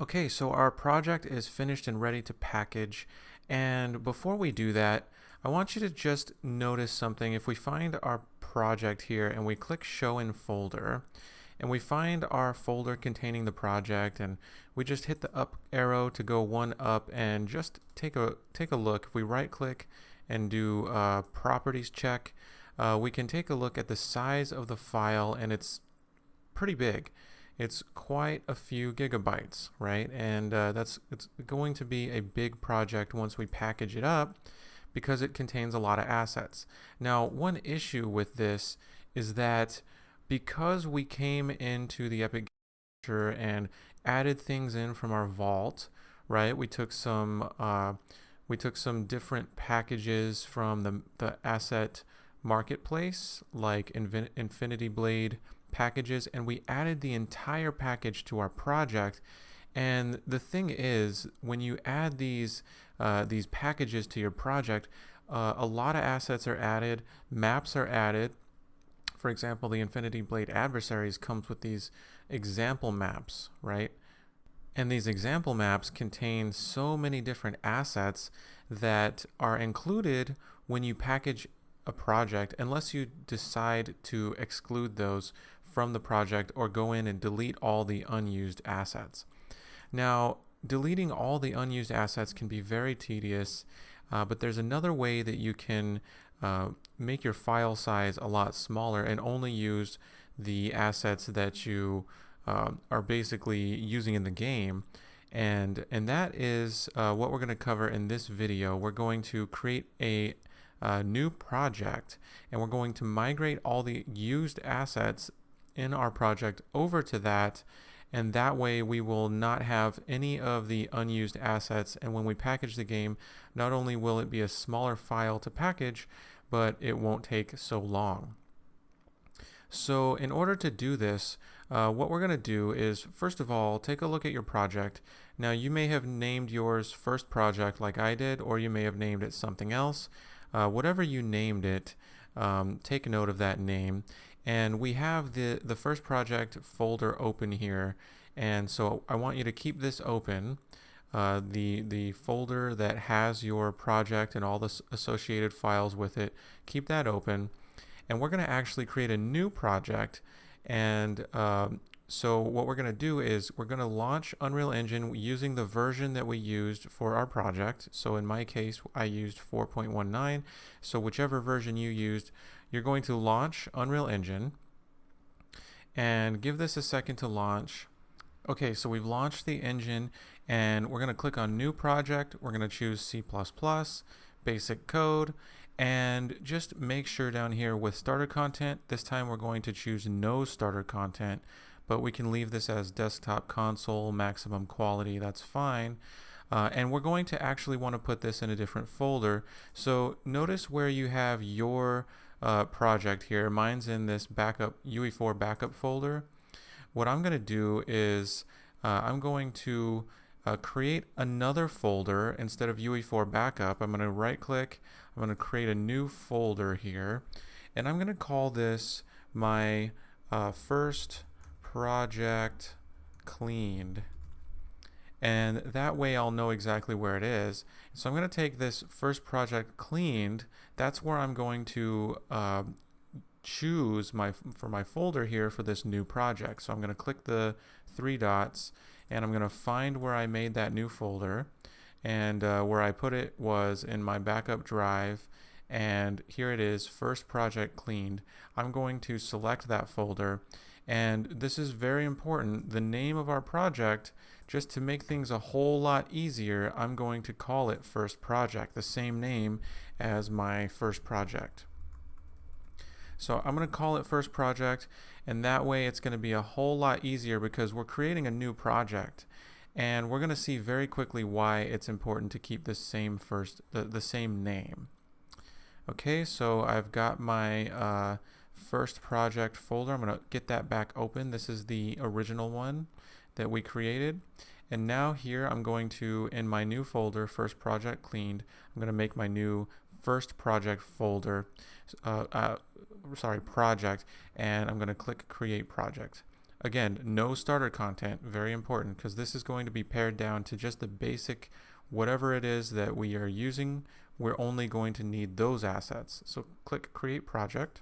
Okay, so our project is finished and ready to package. And before we do that, I want you to just notice something. If we find our project here and we click Show in Folder, and we find our folder containing the project, and we just hit the up arrow to go one up and just take a look. If we right click and do properties check, we can take a look at the size of the file, and it's pretty big. It's quite a few gigabytes, right? And it's going to be a big project once we package it up because it contains a lot of assets. Now, one issue with this is that because we came into the Epic and added things in from our vault, right? We took some different packages from the asset marketplace, like Infinity Blade packages, and we added the entire package to our project. And the thing is, when you add these packages to your project, a lot of assets are added, maps are added. For example, the Infinity Blade Adversaries comes with these example maps, right? And these example maps contain so many different assets that are included when you package a project, unless you decide to exclude those from the project or go in and delete all the unused assets. Now, deleting all the unused assets can be very tedious, but there's another way that you can make your file size a lot smaller and only use the assets that you are basically using in the game. And that is what we're going to cover in this video. We're going to create a new project, and we're going to migrate all the used assets in our project over to that, and that way we will not have any of the unused assets. And when we package the game, not only will it be a smaller file to package, but it won't take so long. So in order to do this, what we're going to do is, first of all, take a look at your project. Now, you may have named yours first project like I did, or you may have named it something else. Whatever you named it, take note of that name. And we have the first project folder open here, and so I want you to keep this open. The folder that has your project and all the associated files with it, keep that open. And we're going to actually create a new project. And so what we're going to do is we're going to launch Unreal Engine using the version that we used for our project. So in my case, I used 4.19. So whichever version you used, you're going to launch Unreal Engine and give this a second to launch. Okay, so we've launched the engine, and we're going to click on New Project. We're going to choose C++, Basic Code, and just make sure down here with starter content, this time we're going to choose no starter content, but we can leave this as desktop console, maximum quality, that's fine. And we're going to actually want to put this in a different folder. So notice where you have your project here. Mine's in this backup UE4 backup folder. What I'm going to do is I'm going to create another folder instead of UE4 backup. I'm going to right click, I'm going to create a new folder here, and I'm going to call this my first project cleaned, and that way I'll know exactly where it is. So I'm going to take this first project cleaned, that's where I'm going to choose for my folder here for this new project. So I'm going to click the three dots, and I'm going to find where I made that new folder, and where I put it was in my backup drive, and here it is, first project cleaned. I'm going to select that folder, and this is very important, the name of our project. Just to make things a whole lot easier, I'm going to call it first project, the same name as my first project. So I'm going to call it first project, and that way it's going to be a whole lot easier because we're creating a new project, and we're going to see very quickly why it's important to keep the same same name. Okay, so I've got my first project folder. I'm going to get that back open. This is the original one that we created. And now here I'm going to, in my new folder, first project cleaned, I'm going to make my new first project folder, project, and I'm going to click create project. again, no starter content, very important, because this is going to be pared down to just the basic, whatever it is that we are using, we're only going to need those assets. So click Create Project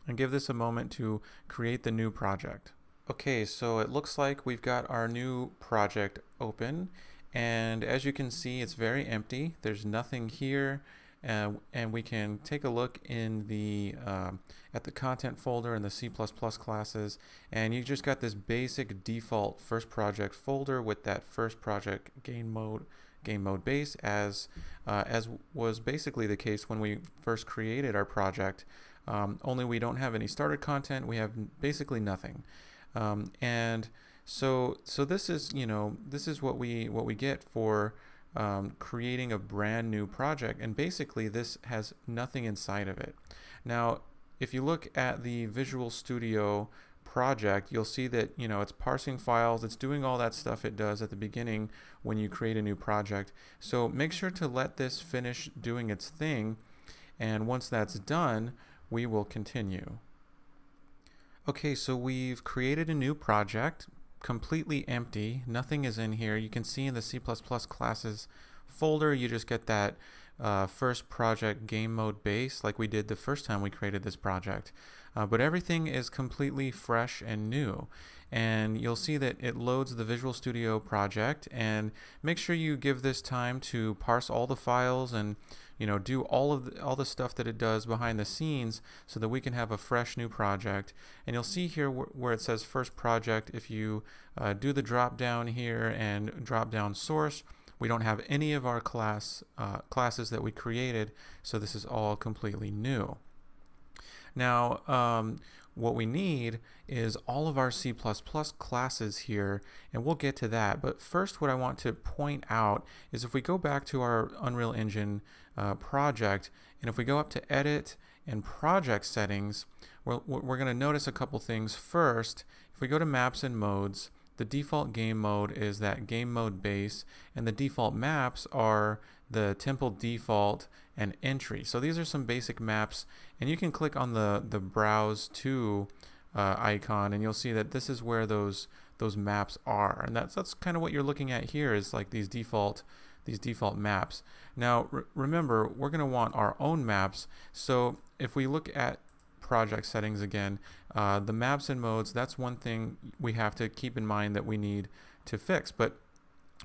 and give this a moment to create the new project. Okay, so it looks like we've got our new project open, and as you can see, it's very empty. There's nothing here, and we can take a look in the at the content folder in the C++ classes, and you just got this basic default first project folder with that first project game mode base, as was basically the case when we first created our project. Only we don't have any starter content. We have basically nothing. And so this is, this is what we get for creating a brand new project, and basically this has nothing inside of it. Now, if you look at the Visual Studio project, you'll see that it's parsing files, it's doing all that stuff it does at the beginning when you create a new project. So make sure to let this finish doing its thing, and once that's done, we will continue. Okay, so we've created a new project, completely empty. Nothing is in here. You can see in the C++ classes folder, you just get that first project game mode base like we did the first time we created this project. But everything is completely fresh and new. And you'll see that it loads the Visual Studio project, and make sure you give this time to parse all the files and do all the stuff that it does behind the scenes, so that we can have a fresh new project. And you'll see here where it says first project, if you do the drop down here and drop down source, we don't have any of our classes that we created, so this is all completely new. Now, what we need is all of our C++ classes here, and we'll get to that. But first, what I want to point out is if we go back to our Unreal Engine project, and if we go up to Edit and Project Settings, we're going to notice a couple things. First, if we go to Maps and Modes, the default game mode is that game mode base, and the default maps are the temple default and entry. So these are some basic maps, and you can click on the browse to icon, and you'll see that this is where those maps are, and that's kind of what you're looking at here, is like these default maps. Now remember, we're going to want our own maps. So if we look at project settings again, the maps and modes, that's one thing we have to keep in mind that we need to fix, but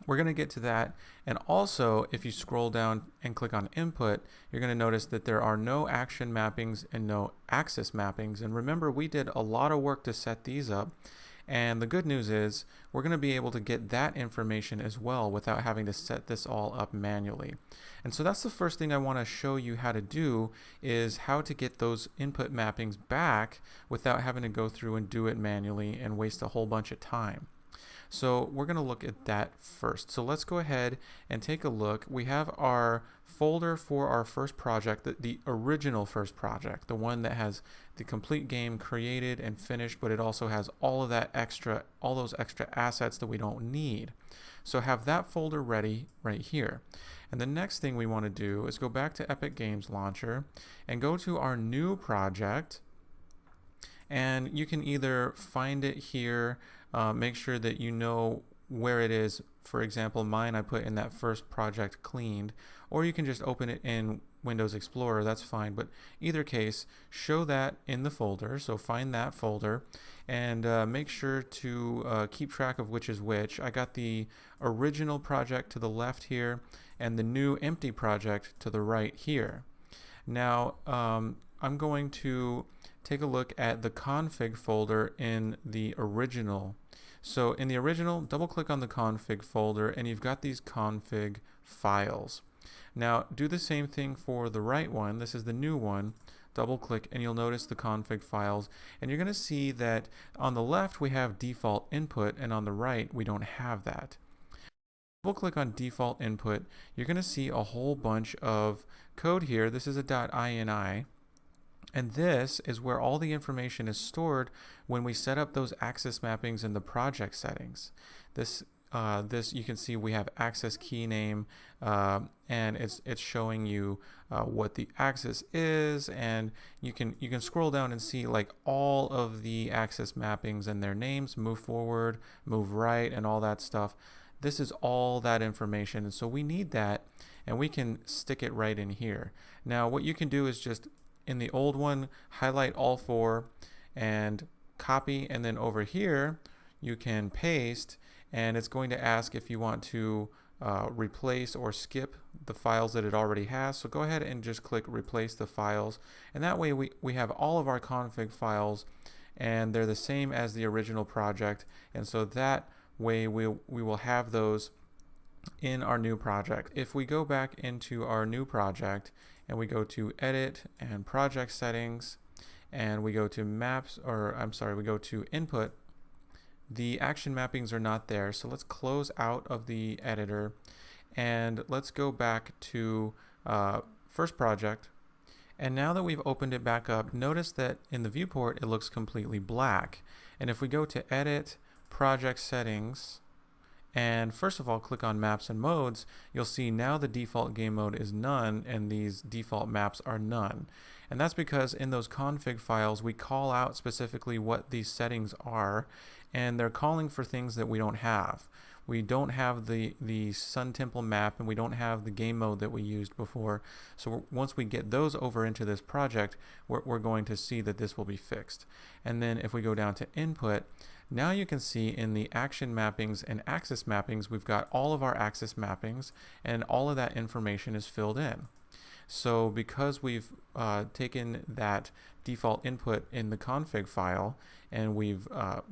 we're going to get to that. And also, if you scroll down and click on input, you're going to notice that there are no action mappings and no axis mappings. And remember, we did a lot of work to set these up. And the good news is we're going to be able to get that information as well without having to set this all up manually. And so that's the first thing I want to show you how to do, is how to get those input mappings back without having to go through and do it manually and waste a whole bunch of time. So we're going to look at that first. So let's go ahead and take a look. We have our folder for our first project, the original first project, the one that has the complete game created and finished, but it also has all of those extra assets that we don't need. So have that folder ready right here. And the next thing we want to do is go back to Epic Games Launcher and go to our new project. And you can either find it here, make sure that you know where it is. For example, mine I put in that first project cleaned, or you can just open it in Windows Explorer, that's fine. But either case, show that in the folder. So find that folder and make sure to keep track of which is which. I got the original project to the left here and the new empty project to the right here. Now I'm going to take a look at the config folder in the original. So in the original, double click on the config folder, and you've got these config files. Now do the same thing for the right one. This is the new one. Double click and you'll notice the config files, and you're going to see that on the left we have default input, and on the right we don't have that. Double click on default input, you're going to see a whole bunch of code here. This is a .ini. And this is where all the information is stored when we set up those axis mappings in the project settings. This this, you can see we have access key name, and it's showing you what the access is, and you can scroll down and see like all of the access mappings and their names, move forward, move right, and all that stuff. This is all that information, and so we need that, and we can stick it right in here. Now what you can do is just in the old one, highlight all four and copy, and then over here you can paste, and it's going to ask if you want to replace or skip the files that it already has. So go ahead and just click replace the files, and that way we have all of our config files and they're the same as the original project, and so that way we will have those in our new project. If we go back into our new project and we go to edit and project settings and we go to maps, or I'm sorry, we go to input, the action mappings are not there. So let's close out of the editor and let's go back to first project. And now that we've opened it back up, notice that in the viewport it looks completely black. And if we go to edit, project settings, and first of all click on maps and modes, you'll see now the default game mode is none and these default maps are none. And that's because in those config files we call out specifically what these settings are, and they're calling for things that we don't have. We don't have the Sun Temple map, and we don't have the game mode that we used before. So once we get those over into this project, we're going to see that this will be fixed. And then if we go down to input, now you can see in the action mappings and axis mappings, we've got all of our axis mappings and all of that information is filled in. So because we've taken that default input in the config file and we've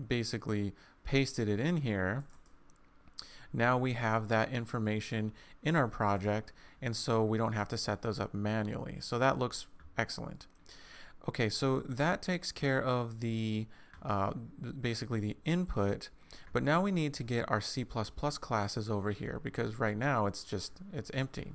basically pasted it in here, now we have that information in our project, and so we don't have to set those up manually. So that looks excellent. Okay, so that takes care of the basically the input, but now we need to get our C++ classes over here because right now it's empty.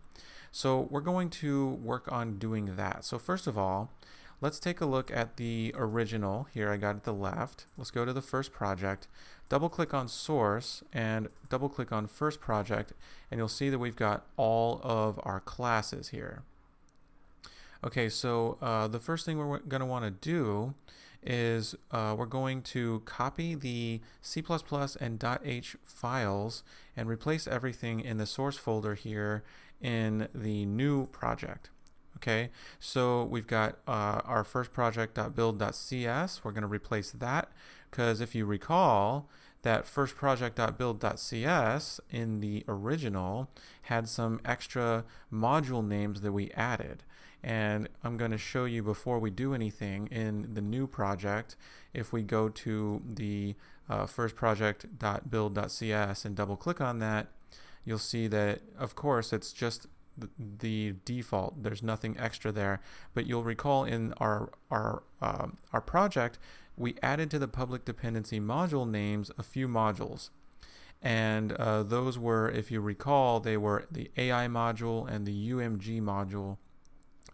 So we're going to work on doing that. So first of all, let's take a look at the original. Here I got at the left. Let's go to the first project, double click on source and double click on first project, and you'll see that we've got all of our classes here. Okay, so the first thing we're going to want to do is we're going to copy the C++ and .h files and replace everything in the source folder here in the new project. Okay, so we've got our first project .build.cs. We're going to replace that because if you recall, that first project.build.cs in the original had some extra module names that we added. And I'm going to show you before we do anything in the new project. If we go to the first project.build.cs and double click on that, you'll see that of course it's just the default. There's nothing extra there, but you'll recall in our project we added to the public dependency module names a few modules, and those were, if you recall, they were the AI module and the UMG module,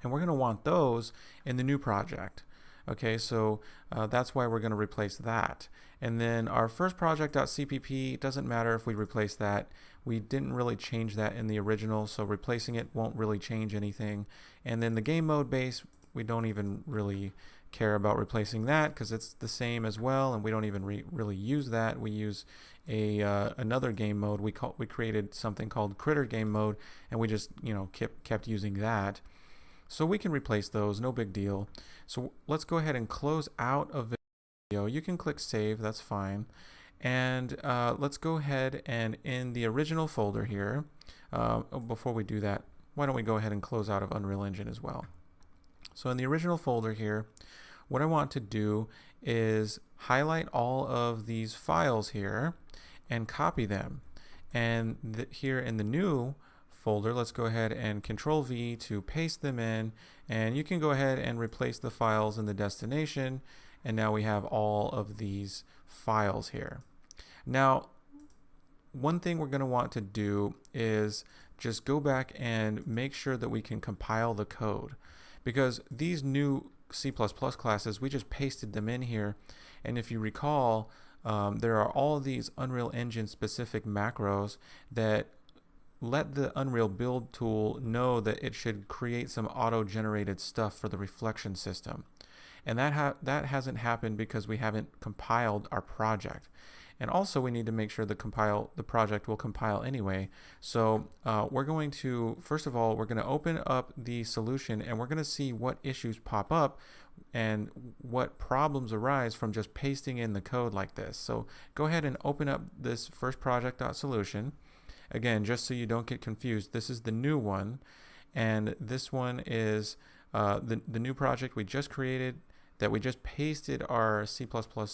and we're going to want those in the new project. Okay, so that's why we're going to replace that. And then our first project.cpp, it doesn't matter if we replace that. We didn't really change that in the original, so replacing it won't really change anything. And then the game mode base, we don't even really care about replacing that because it's the same as well, and we don't even really use that. We use another game mode. We created something called Critter game mode, and we just kept using that. So we can replace those, no big deal. So let's go ahead and close out of the video. You can click save, that's fine. And let's go ahead and in the original folder here, before we do that, why don't we go ahead and close out of Unreal Engine as well. So in the original folder here, what I want to do is highlight all of these files here and copy them. And here in the new folder, let's go ahead and Control V to paste them in, and you can go ahead and replace the files in the destination, and now we have all of these files here. Now one thing we're going to want to do is just go back and make sure that we can compile the code, because these new C++ classes, we just pasted them in here, and if you recall, there are all of these Unreal Engine specific macros that let the Unreal build tool know that it should create some auto-generated stuff for the reflection system. And that hasn't happened because we haven't compiled our project. And also we need to make sure the project will compile anyway. So we're going to, first of all, we're going to open up the solution and we're going to see what issues pop up and what problems arise from just pasting in the code like this. So go ahead and open up this first project.solution. Again, just so you don't get confused, this is the new one, and this one is the new project we just created that we just pasted our C++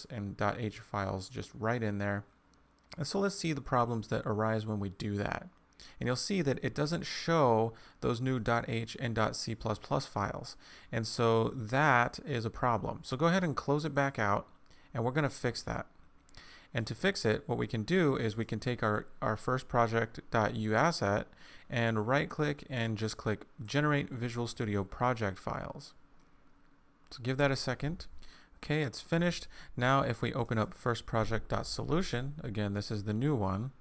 and .h files just right in there. And so let's see the problems that arise when we do that. And you'll see that it doesn't show those new .h and .c++ files. And so that is a problem. So go ahead and close it back out, and we're going to fix that. And to fix it, what we can do is we can take our first project.u asset and right click and just click Generate Visual Studio Project Files. So give that a second. Okay, it's finished. Now if we open up first project.solution, again, this is the new one.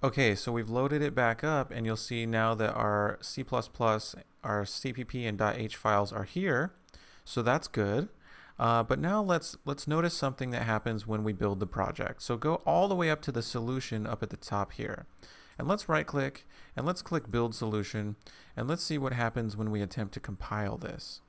Okay, so we've loaded it back up, and you'll see now that our C++, our CPP and .h files are here. So that's good. But now let's notice something that happens when we build the project. So go all the way up to the solution up at the top here. And let's right click and let's click Build Solution, and let's see what happens when we attempt to compile this.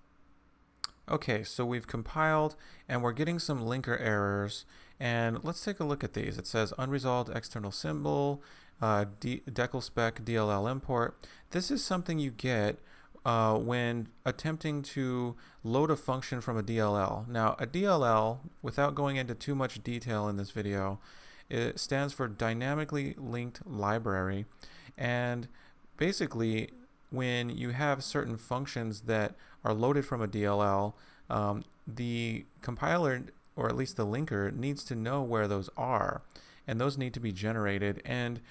Okay, so we've compiled and we're getting some linker errors, and let's take a look at these. It says unresolved external symbol, decal spec DLL import. This is something you get when attempting to load a function from a DLL. Now, a DLL, without going into too much detail in this video, it stands for Dynamically Linked Library. And basically, when you have certain functions that are loaded from a DLL, the compiler, or at least the linker, needs to know where those are. And those need to be generated. And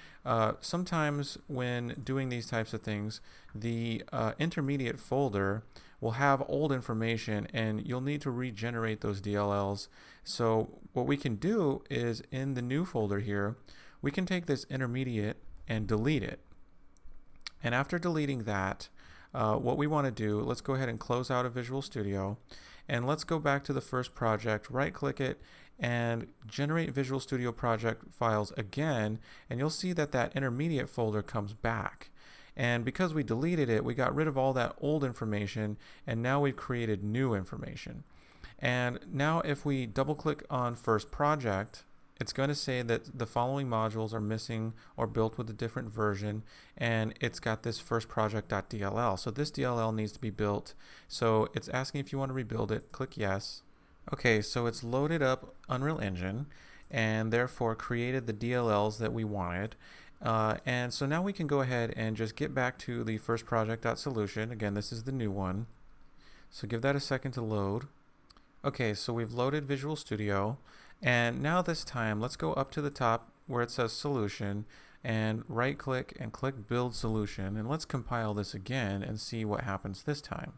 sometimes when doing these types of things, the intermediate folder will have old information, and you'll need to regenerate those DLLs. So what we can do is, in the new folder here, we can take this intermediate and delete it. And after deleting that, what we want to do, let's go ahead and close out of Visual Studio, and let's go back to the first project, right click it, and generate Visual Studio project files again, and you'll see that that intermediate folder comes back. And because we deleted it, we got rid of all that old information, and now we've created new information. And now if we double click on first project, it's going to say that the following modules are missing or built with a different version, and it's got this first project.dll. So this DLL needs to be built. So it's asking if you want to rebuild it. Click yes. Okay, so it's loaded up Unreal Engine and therefore created the DLLs that we wanted. And so now we can go ahead and just get back to the first project.solution. Again, this is the new one. So give that a second to load. Okay, so we've loaded Visual Studio. And now this time, let's go up to the top where it says Solution and right click and click Build Solution. And let's compile this again and see what happens this time.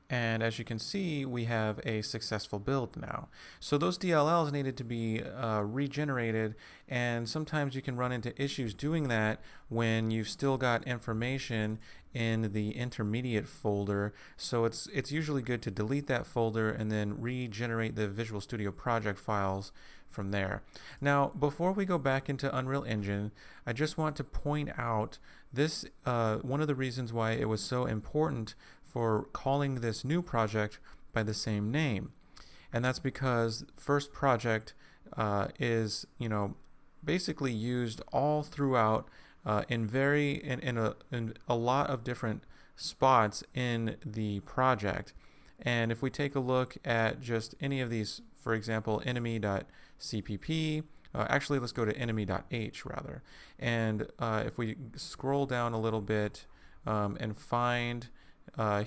And as you can see, we have a successful build now. So those DLLs needed to be regenerated, and sometimes you can run into issues doing that when you've still got information in the intermediate folder. So it's usually good to delete that folder and then regenerate the Visual Studio project files from there. Now, before we go back into Unreal Engine, I just want to point out this, one of the reasons why it was so important for calling this new project by the same name. And that's because first project is, basically used all throughout in a lot of different spots in the project. And if we take a look at just any of these, for example, enemy.cpp, actually let's go to enemy.h rather. And if we scroll down a little bit and find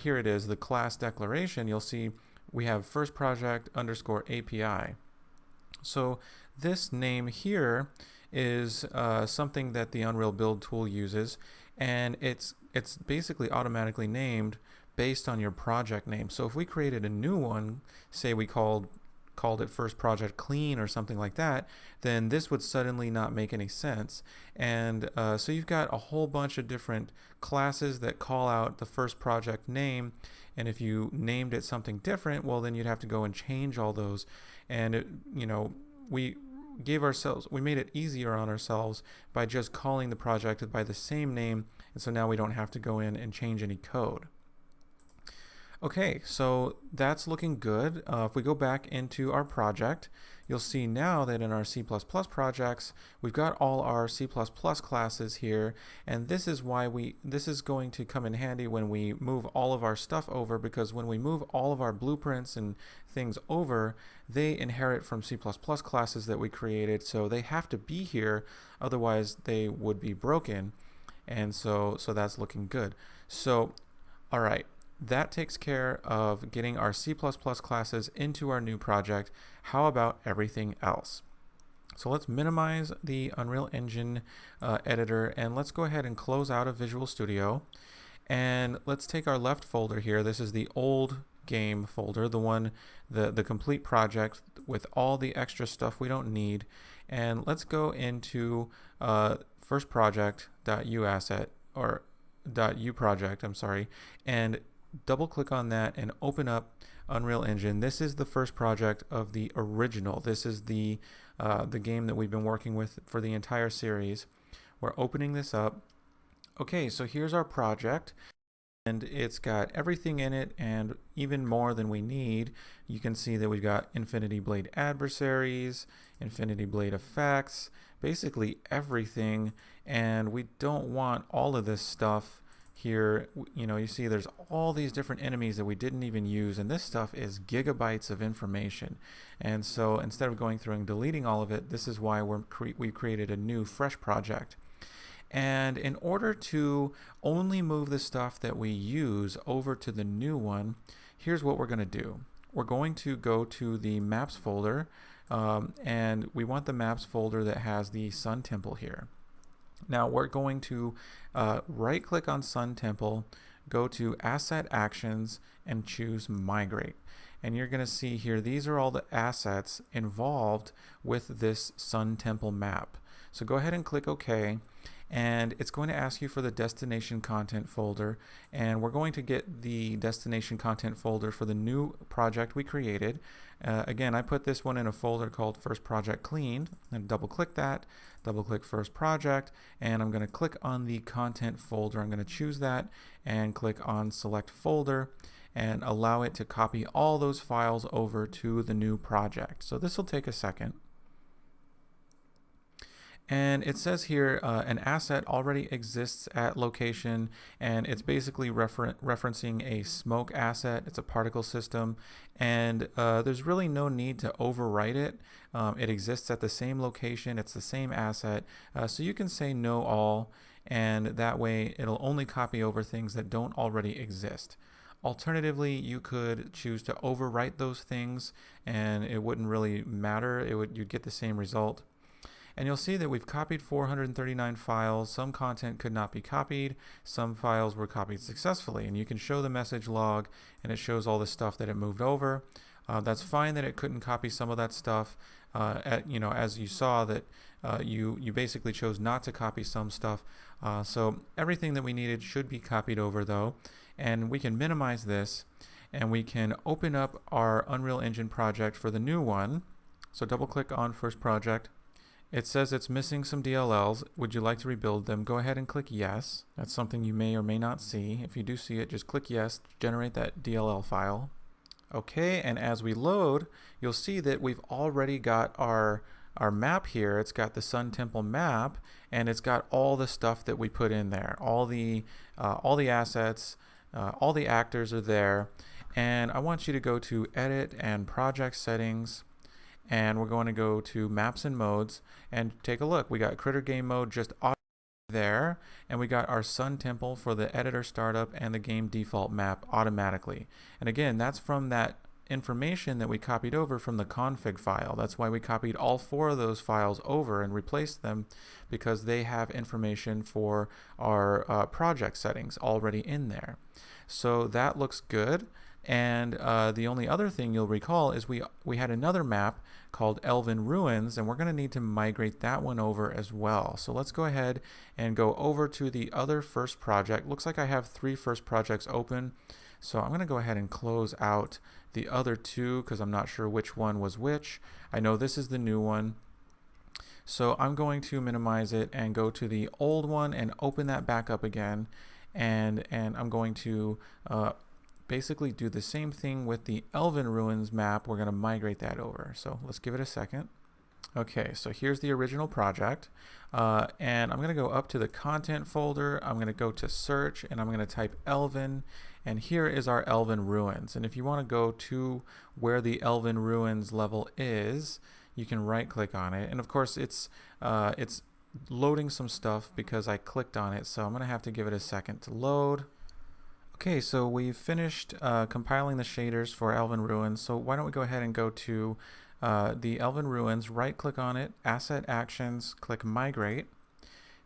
here it is, the class declaration, you'll see we have first project underscore API. So this name here is something that the Unreal Build tool uses, and it's basically automatically named based on your project name. So if we created a new one, say we called called it first project clean or something like that, then this would suddenly not make any sense. And so you've got a whole bunch of different classes that call out the first project name. And if you named it something different, well, then you'd have to go and change all those. And we made it easier on ourselves by just calling the project by the same name. And so now we don't have to go in and change any code. Okay, so that's looking good. If we go back into our project, you'll see now that in our C++ projects, we've got all our C++ classes here, and this is going to come in handy when we move all of our stuff over, because when we move all of our blueprints and things over, they inherit from C++ classes that we created, so they have to be here, otherwise they would be broken, and so that's looking good. So, all right. That takes care of getting our C++ classes into our new project. How about everything else? So let's minimize the Unreal Engine editor, and let's go ahead and close out of Visual Studio. And let's take our left folder here. This is the old game folder, the complete project with all the extra stuff we don't need. And let's go into first project.uasset or .uproject, I'm sorry, and double click on that and open up Unreal Engine. This is the first project of the original. This is the game that we've been working with for the entire series. We're opening this up. Okay, so here's our project, and it's got everything in it and even more than we need. You can see that we've got Infinity Blade adversaries, Infinity Blade effects, basically everything, and we don't want all of this stuff here. You see there's all these different enemies that we didn't even use, and this stuff is gigabytes of information. And so instead of going through and deleting all of it, this is why we created a new fresh project. And in order to only move the stuff that we use over to the new one, here's what we're going to do. We're going to go to the maps folder, and we want the maps folder that has the Sun Temple here. Now we're going to right click on Sun Temple, go to Asset Actions, and choose Migrate. And you're going to see here, these are all the assets involved with this Sun Temple map. So go ahead and click OK, and it's going to ask you for the destination content folder, and we're going to get the destination content folder for the new project we created. Again, I put this one in a folder called First Project Clean, and double click that, double click First Project, and I'm going to click on the content folder. I'm going to choose that and click on Select Folder and allow it to copy all those files over to the new project. So this will take a second. And it says here an asset already exists at location, and it's basically referencing a smoke asset. It's a particle system, and there's really no need to overwrite it. It exists at the same location. It's the same asset. So you can say no all, and that way it'll only copy over things that don't already exist. Alternatively, you could choose to overwrite those things, and it wouldn't really matter. You'd get the same result. And you'll see that we've copied 439 files. Some content could not be copied. Some files were copied successfully. And you can show the message log, and it shows all the stuff that it moved over. That's fine that it couldn't copy some of that stuff. As you saw that you basically chose not to copy some stuff. So everything that we needed should be copied over though. And we can minimize this, and we can open up our Unreal Engine project for the new one. So double click on First Project. It says it's missing some DLLs. Would you like to rebuild them? Go ahead and click yes. That's something you may or may not see. If you do see it, just click yes to generate that DLL file. Okay, and as we load, you'll see that we've already got our map here. It's got the Sun Temple map, and it's got all the stuff that we put in there. All the assets, all the actors are there. And I want you to go to Edit and Project Settings, and we're going to go to Maps and Modes and take a look. We got Critter Game Mode just there, and we got our Sun Temple for the editor startup and the game default map automatically. And again, that's from that information that we copied over from the config file. That's why we copied all 4 of those files over and replaced them, because they have information for our project settings already in there. So that looks good. And the only other thing you'll recall is we had another map called Elven Ruins, and we're going to need to migrate that one over as well. So let's go ahead and go over to the other first project. Looks like I have 3 first projects open. So I'm going to go ahead and close out the other 2 because I'm not sure which one was which. I know this is the new one. So I'm going to minimize it and go to the old one and open that back up again. And I'm going to basically do the same thing with the Elven Ruins map. We're going to migrate that over. So let's give it a second. Okay, so here's the original project. And I'm going to go up to the content folder. I'm going to go to search and I'm going to type Elven. And here is our Elven Ruins. And if you want to go to where the Elven Ruins level is, you can right click on it. And of course it's loading some stuff because I clicked on it. So I'm going to have to give it a second to load. Okay, so we've finished compiling the shaders for Elven Ruins. So why don't we go ahead and go to the Elven Ruins, right click on it, Asset Actions, click Migrate.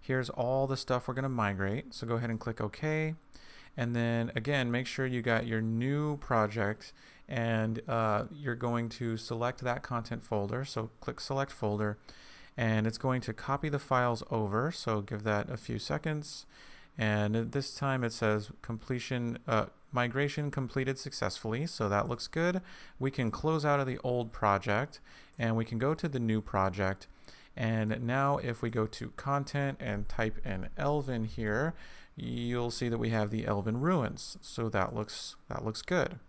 Here's all the stuff we're going to migrate. So go ahead and click OK. And then again, make sure you got your new project and you're going to select that content folder. So click Select Folder and it's going to copy the files over. So give that a few seconds. And this time it says migration completed successfully, so that looks good. We can close out of the old project and we can go to the new project. And now if we go to content and type in Elven here, you'll see that we have the Elven Ruins. So that looks good.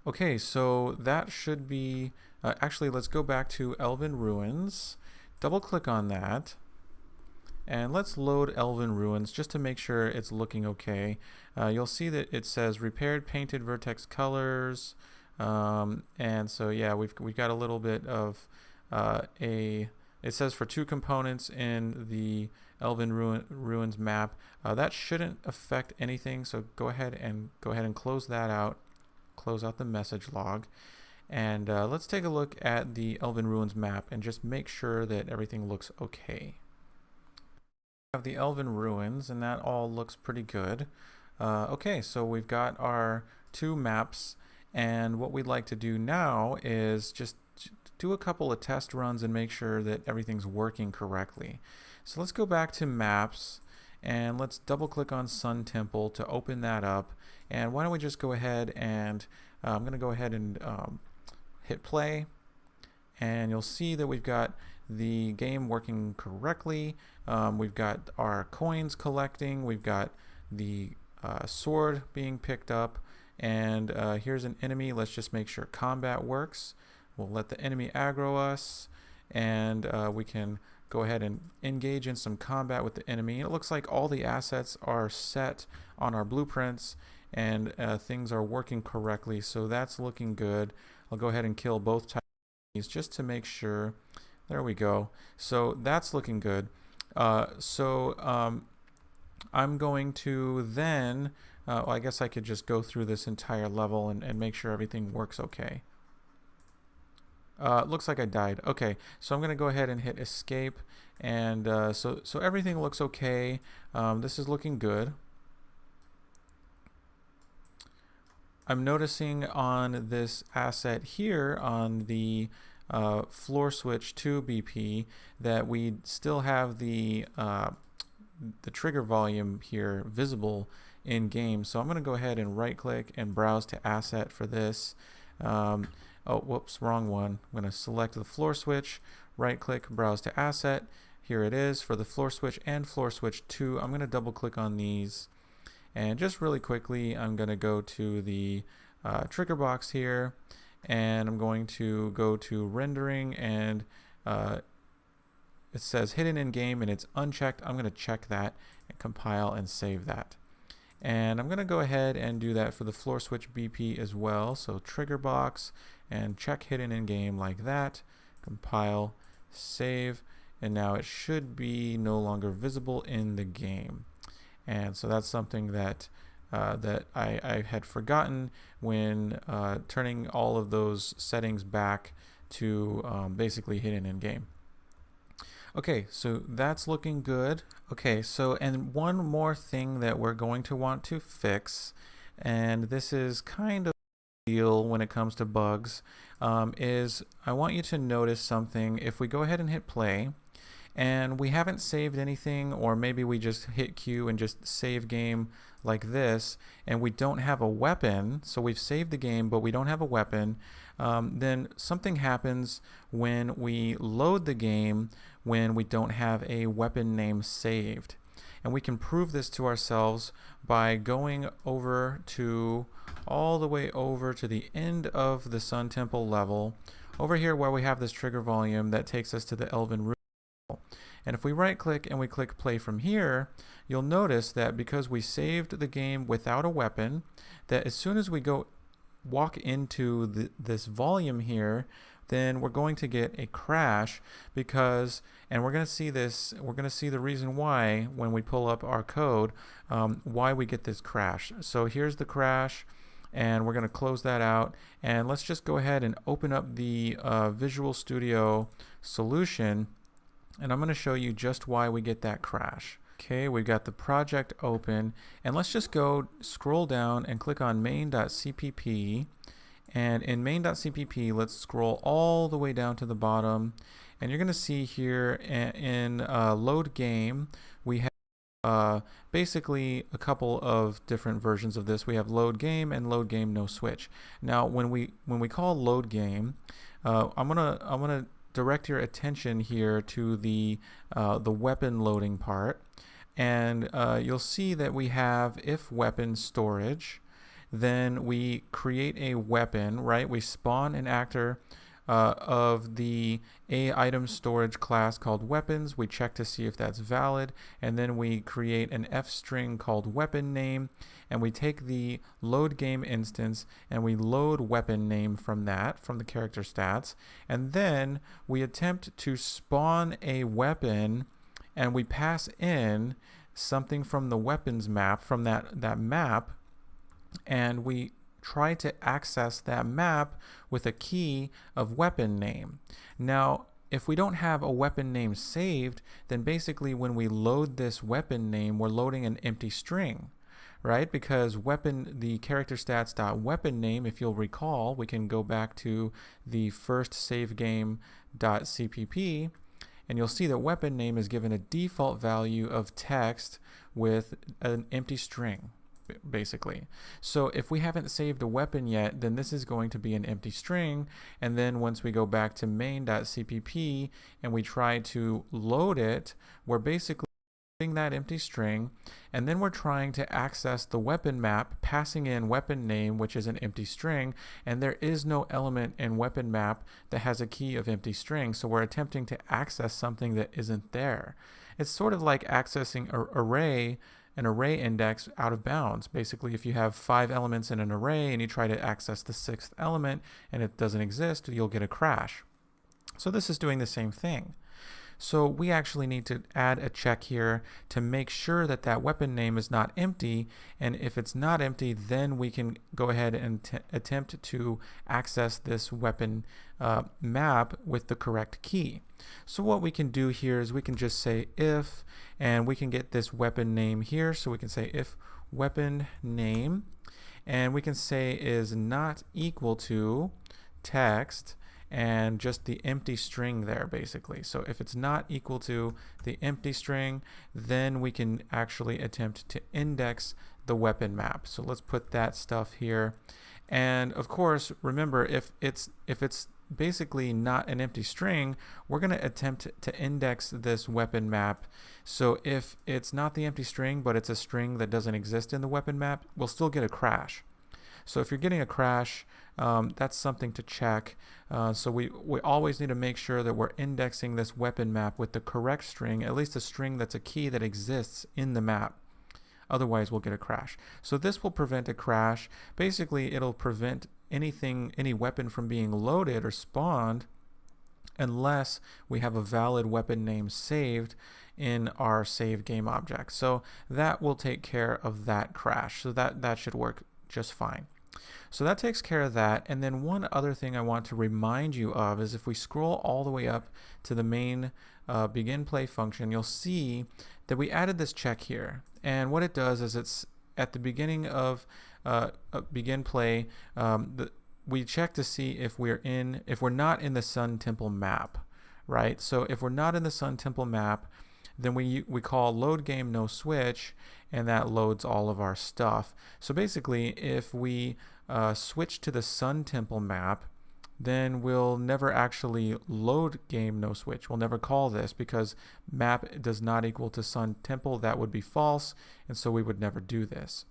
Okay, so that should be actually, let's go back to Elven Ruins, double click on that. And let's load Elven Ruins just to make sure it's looking okay. You'll see that it says repaired painted vertex colors. And so yeah, we've got a little bit of it says for 2 components in the Elven Ruins map. That shouldn't affect anything. So go ahead and close that out. Close out the message log. And let's take a look at the Elven Ruins map and just make sure that everything looks okay. Have the Elven Ruins and that all looks pretty good. Okay, so we've got our 2 maps and what we'd like to do now is just do a couple of test runs and make sure that everything's working correctly. So let's go back to maps and let's double click on Sun Temple to open that up. And why don't we just go ahead and I'm going to go ahead and hit play and you'll see that we've got the game working correctly. We've got our coins collecting, we've got the sword being picked up, and here's an enemy. Let's just make sure combat works. We'll let the enemy aggro us, and we can go ahead and engage in some combat with the enemy. It looks like all the assets are set on our blueprints and things are working correctly, so that's looking good. I'll go ahead and kill both types just to make sure. There we go. So that's looking good. I'm going to then, well, I guess I could just go through this entire level and make sure everything works okay. Looks like I died. Okay, so I'm going to go ahead and hit escape. And so everything looks okay. This is looking good. I'm noticing on this asset here on the floor switch 2 BP that we still have the trigger volume here visible in game. So I'm going to go ahead and right click and browse to asset for this. Oh, whoops, wrong one. I'm going to select the floor switch, right click, browse to asset. Here it is for the floor switch and floor switch 2. I'm going to double click on these and just really quickly I'm going to go to the trigger box here. And I'm going to go to rendering and it says hidden in game and it's unchecked. I'm going to check that and compile and save that. And I'm going to go ahead and do that for the floor switch BP as well. So trigger box and check hidden in game like that. Compile, save, and now it should be no longer visible in the game. And so that's something that I had forgotten when turning all of those settings back to basically hidden in game. Okay, so that's looking good. Okay, so and one more thing that we're going to want to fix and this is kind of deal when it comes to bugs, is I want you to notice something. If we go ahead and hit play and we haven't saved anything, or maybe we just hit Q and just save game like this, and we don't have a weapon, so we've saved the game but we don't have a weapon, then something happens when we load the game when we don't have a weapon name saved. And we can prove this to ourselves by going over to all the way over to the end of the Sun Temple level, over here where we have this trigger volume that takes us to the Elven Room. And if we right click and we click play from here, you'll notice that because we saved the game without a weapon, that as soon as we go walk into this volume here, then we're going to get a crash because, and we're going to see this, we're going to see the reason why when we pull up our code, why we get this crash. So here's the crash, and we're going to close that out, and let's just go ahead and open up the Visual Studio solution, and I'm going to show you just why we get that crash. Okay, we've got the project open, and let's just go scroll down and click on main.cpp. And in main.cpp, let's scroll all the way down to the bottom, and you're going to see here in load game, we have basically a couple of different versions of this. We have load game and load game no switch. Now, when we call load game, I'm gonna direct your attention here to the weapon loading part, and you'll see that we have if weapon storage. Then we create a weapon, right? We spawn an actor of the A item storage class called weapons. We check to see if that's valid, and then we create an F string called weapon name, and we take the load game instance and we load weapon name from that, from the character stats, and then we attempt to spawn a weapon, and we pass in something from the weapons map, from that map, and we try to access that map with a key of weapon name. Now, if we don't have a weapon name saved, then basically when we load this weapon name, we're loading an empty string, right? Because the character stats.weapon name, if you'll recall, we can go back to the first save game.cpp, and you'll see that weapon name is given a default value of text with an empty string, basically. So if we haven't saved a weapon yet, then this is going to be an empty string, and then once we go back to main.cpp and we try to load it, we're basically loading that empty string, and then we're trying to access the weapon map, passing in weapon name, which is an empty string, and there is no element in weapon map that has a key of empty string, so we're attempting to access something that isn't there. It's sort of like accessing an array index out of bounds. Basically, if you have 5 elements in an array and you try to access the 6th element and it doesn't exist, you'll get a crash. So this is doing the same thing. So we actually need to add a check here to make sure that that weapon name is not empty, and if it's not empty, then we can go ahead and attempt to access this weapon map with the correct key. So what we can do here is we can just say if, and we can get this weapon name here, so we can say if weapon name, and we can say is not equal to text, and just the empty string there, basically. So if it's not equal to the empty string, then we can actually attempt to index the weapon map. So let's put that stuff here. And of course, remember, if it's basically not an empty string, we're going to attempt to index this weapon map. So if it's not the empty string, but it's a string that doesn't exist in the weapon map, we'll still get a crash. So if you're getting a crash, that's something to check. So we always need to make sure that we're indexing this weapon map with the correct string, at least a string that's a key that exists in the map. Otherwise, we'll get a crash. So this will prevent a crash. Basically, it'll prevent any weapon from being loaded or spawned unless we have a valid weapon name saved in our save game object. So that will take care of that crash. So that should work just fine. So that takes care of that. And then one other thing I want to remind you of is if we scroll all the way up to the main begin play function, you'll see that we added this check here. And what it does is at the beginning of begin play, we check to see if we're not in the Sun Temple map, right? So if we're not in the Sun Temple map, then we call load game no switch, and that loads all of our stuff. So basically, if we switch to the Sun Temple map, then we'll never actually load game no switch. We'll never call this because map does not equal to Sun Temple. That would be false, and so we would never do this.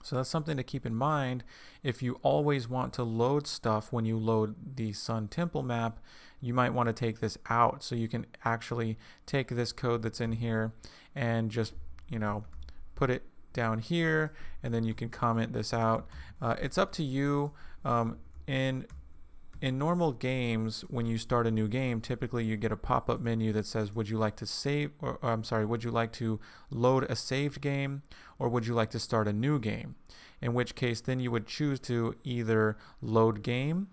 So that's something to keep in mind. If you always want to load stuff when you load the Sun Temple map, you might want to take this out. So you can actually take this code that's in here and just, put it down here, and then you can comment this out. It's up to you. In normal games, when you start a new game, typically you get a pop-up menu that says, would you like to save, or I'm sorry, would you like to load a saved game, or would you like to start a new game? In which case, then you would choose to either load game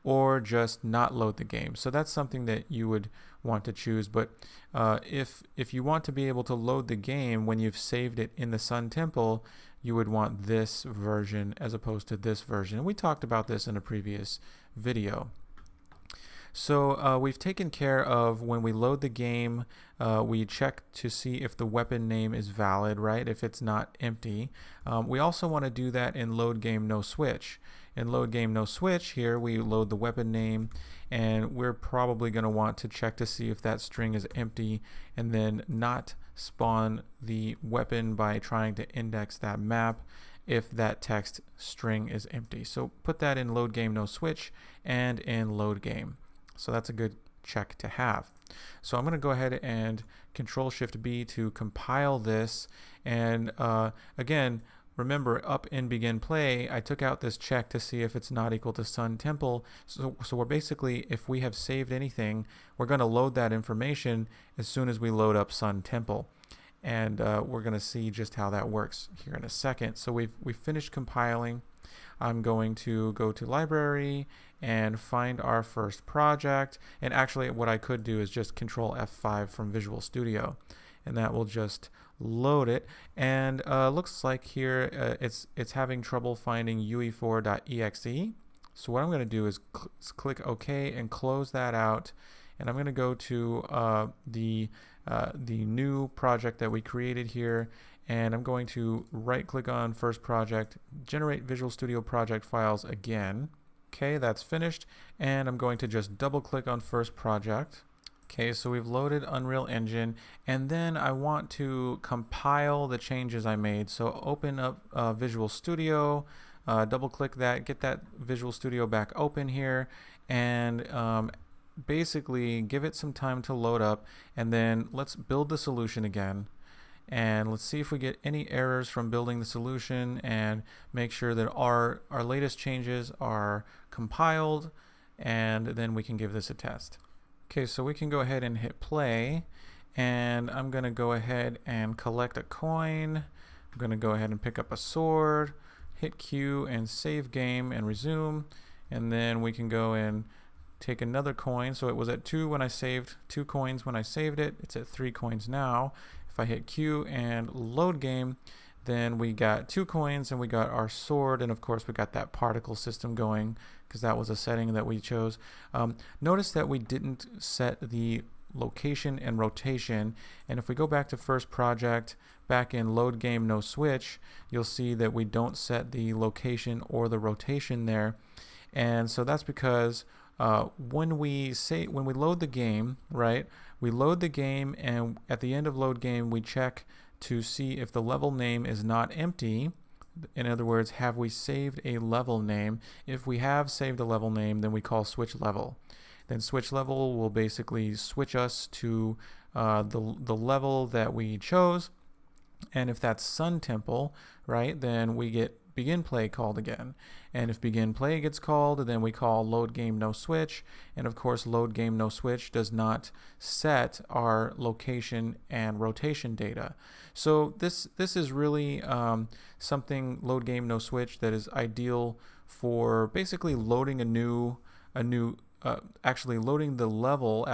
or just not load the game. So that's something that you would want to choose. But if you want to be able to load the game when you've saved it in the Sun Temple, you would want this version as opposed to this version. And we talked about this in a previous video. So we've taken care of when we load the game, we check to see if the weapon name is valid, right? If it's not empty. We also want to do that in load game no switch. In load game no switch here, we load the weapon name, and we're probably going to want to check to see if that string is empty, and then not spawn the weapon by trying to index that map if that text string is empty. So put that in load game no switch and in load game. So that's a good check to have. So I'm going to go ahead and Control-Shift-B to compile this. And again, remember, up in begin play, I took out this check to see if it's not equal to Sun Temple. So we're basically, if we have saved anything, we're going to load that information as soon as we load up Sun Temple. And we're going to see just how that works here in a second. So we've finished compiling. I'm going to go to library and find our first project. And actually what I could do is just Control F5 from Visual Studio, and that will just load it. And looks like here it's having trouble finding UE4.exe. So what I'm going to do is click OK and close that out. And I'm going to go to the new project that we created here, and I'm going to right click on first project, generate Visual Studio project files again. Okay, that's finished, and I'm going to just double click on first project. Okay, so we've loaded Unreal Engine, and then I want to compile the changes I made. So open up Visual Studio, double click that, get that Visual Studio back open here, and basically give it some time to load up, and then let's build the solution again. And let's see if we get any errors from building the solution, and make sure that our latest changes are compiled, and then we can give this a test. Okay, so we can go ahead and hit play, and I'm going to go ahead and collect a coin. I'm going to go ahead and pick up a sword, hit Q and save game and resume, and then we can go and take another coin. So it was at 2 when I saved, 2 coins when I saved it. It's at 3 coins now. If I hit Q and load game, then we got 2 coins and we got our sword, and of course we got that particle system going because that was a setting that we chose. Notice that we didn't set the location and rotation, and if we go back to first project, back in load game no switch, you'll see that we don't set the location or the rotation there. And so that's because when we load the game, right, we load the game, and at the end of load game we check to see if the level name is not empty. In other words, have we saved a level name? If we have saved a level name, then we call switch level. Then switch level will basically switch us to the level that we chose. And if that's Sun Temple, right, then we get begin play called again. And if begin play gets called, then we call load game no switch. And of course, load game no switch does not set our location and rotation data. So this is really something, load game no switch, that is ideal for basically loading actually loading the level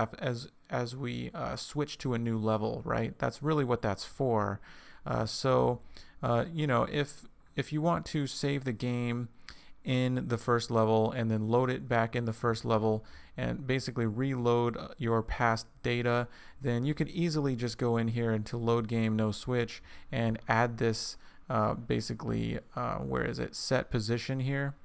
as we switch to a new level, right? That's really what that's for. So you know, if you want to save the game in the first level and then load it back in the first level and basically reload your past data, then you could easily just go in here into load game no switch and add this basically where is it, set position here,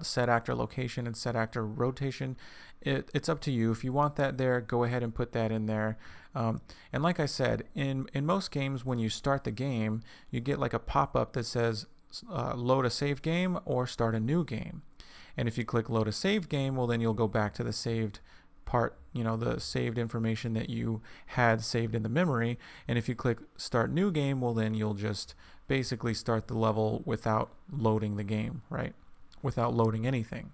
set actor location and set actor rotation. It's up to you. If you want that there, go ahead and put that in there. And like I said, in most games, when you start the game, you get like a pop-up that says load a saved game or start a new game. And if you click load a saved game, well, then you'll go back to the saved part, you know, the saved information that you had saved in the memory. And if you click start new game, well, then you'll just basically start the level without loading the game, right? Without loading anything.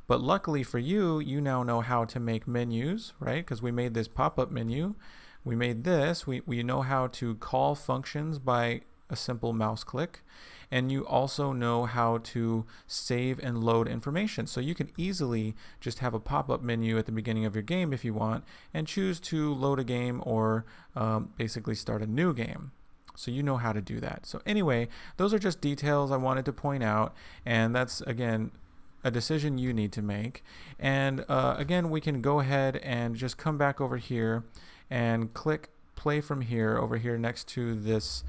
But luckily for you, you now know how to make menus, right? Because we made this pop-up menu. We made this. We know how to call functions by a simple mouse click. And you also know how to save and load information. So you can easily just have a pop-up menu at the beginning of your game if you want, and choose to load a game or basically start a new game. So you know how to do that. So anyway, those are just details I wanted to point out. And that's, again, a decision you need to make. And again, we can go ahead and just come back over here and click play from here over here next to this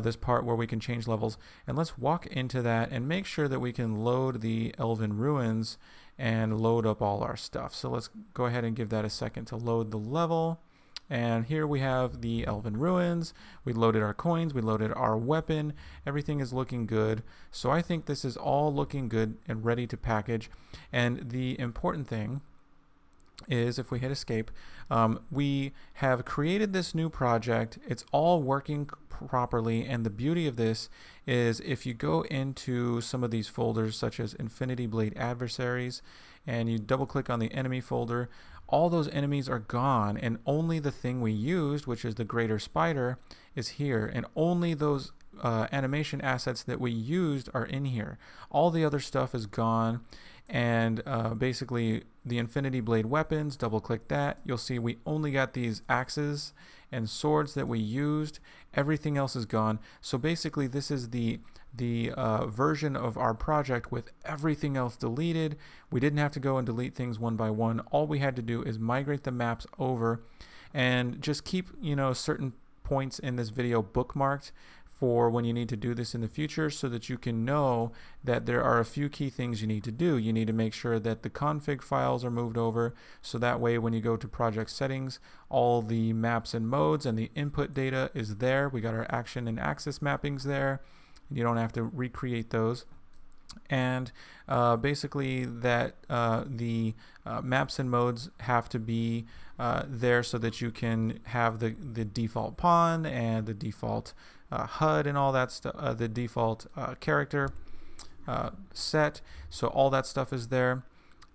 this part where we can change levels. And let's walk into that and make sure that we can load the Elven Ruins and load up all our stuff. So let's go ahead and give that a second to load the level. And here we have the Elven Ruins. We loaded our coins, we loaded our weapon. Everything is looking good. So I think this is all looking good and ready to package. And the important thing is, if we hit escape, we have created this new project. It's all working properly, and the beauty of this is if you go into some of these folders such as Infinity Blade Adversaries and you double click on the enemy folder, all those enemies are gone, and only the thing we used, which is the Greater Spider, is here, and only those animation assets that we used are in here. All the other stuff is gone. And basically the Infinity Blade weapons, double click that, you'll see we only got these axes and swords that we used. Everything else is gone. So basically this is the version of our project with everything else deleted. We didn't have to go and delete things one by one. All we had to do is migrate the maps over and just keep, you know, certain points in this video bookmarked for when you need to do this in the future, so that you can know that there are a few key things you need to do. You need to make sure that the config files are moved over, so that way when you go to project settings, all the maps and modes and the input data is there. We got our action and axis mappings there. You don't have to recreate those. And basically that the maps and modes have to be there so that you can have the default pawn and the default HUD and all that stuff, the default character set. So all that stuff is there.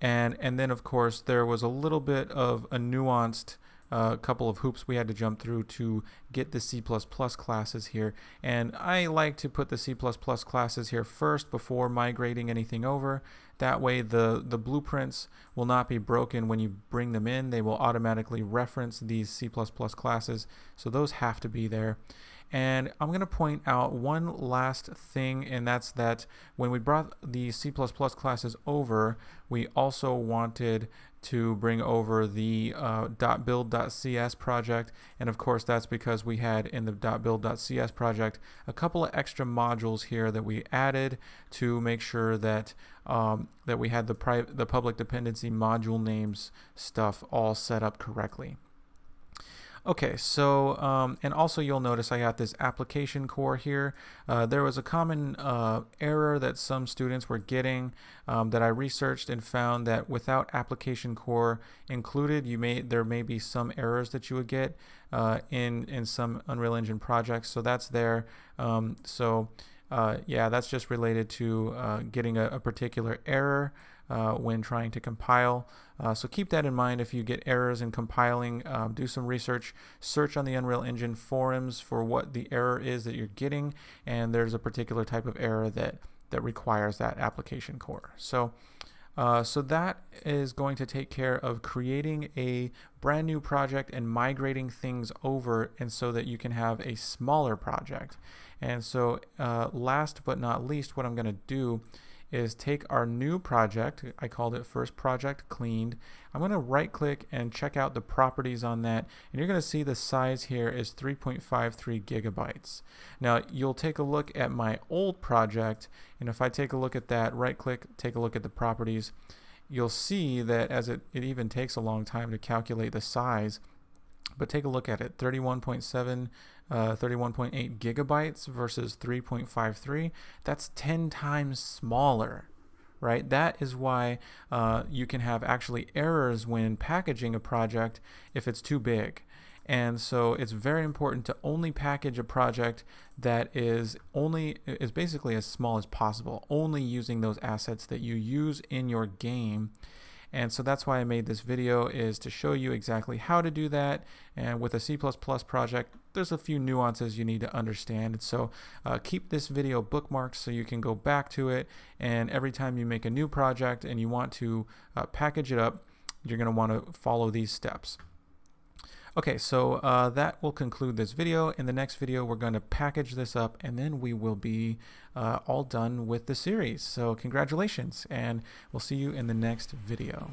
And then of course there was a little bit of a nuanced couple of hoops we had to jump through to get the C++ classes here. And I like to put the C++ classes here first before migrating anything over. That way the blueprints will not be broken when you bring them in. They will automatically reference these C++ classes. So those have to be there. And I'm going to point out one last thing, and that's that when we brought the C++ classes over, we also wanted to bring over the .build.cs project. And of course that's because we had in the .build.cs project a couple of extra modules here that we added to make sure that that we had the public dependency module names stuff all set up correctly. Okay, so and also you'll notice I got this application core here. There was a common error that some students were getting that I researched and found that without application core included, there may be some errors that you would get in some Unreal Engine projects. So that's there. Yeah, that's just related to getting a particular error when trying to compile. So keep that in mind if you get errors in compiling. Do some research, search on the Unreal Engine forums for what the error is that you're getting, and there's a particular type of error that requires that application core. So So that is going to take care of creating a brand new project and migrating things over, and so that you can have a smaller project. And so last but not least, what I'm going to do is take our new project. I called it first project cleaned. I'm going to right click and check out the properties on that, and you're going to see the size here is 3.53 gigabytes. Now you'll take a look at my old project, and if I take a look at that, right click, take a look at the properties, you'll see that as it even takes a long time to calculate the size, but take a look at it, 31.7 31.8 gigabytes versus 3.53. That's 10 times smaller, right? That is why you can have actually errors when packaging a project if it's too big. And so it's very important to only package a project that is basically as small as possible, only using those assets that you use in your game. And so that's why I made this video, is to show you exactly how to do that. And with a C++ project, there's a few nuances you need to understand. So keep this video bookmarked so you can go back to it. And every time you make a new project and you want to package it up, you're going to want to follow these steps. Okay, so that will conclude this video. In the next video, we're going to package this up, and then we will be all done with the series. So congratulations, and we'll see you in the next video.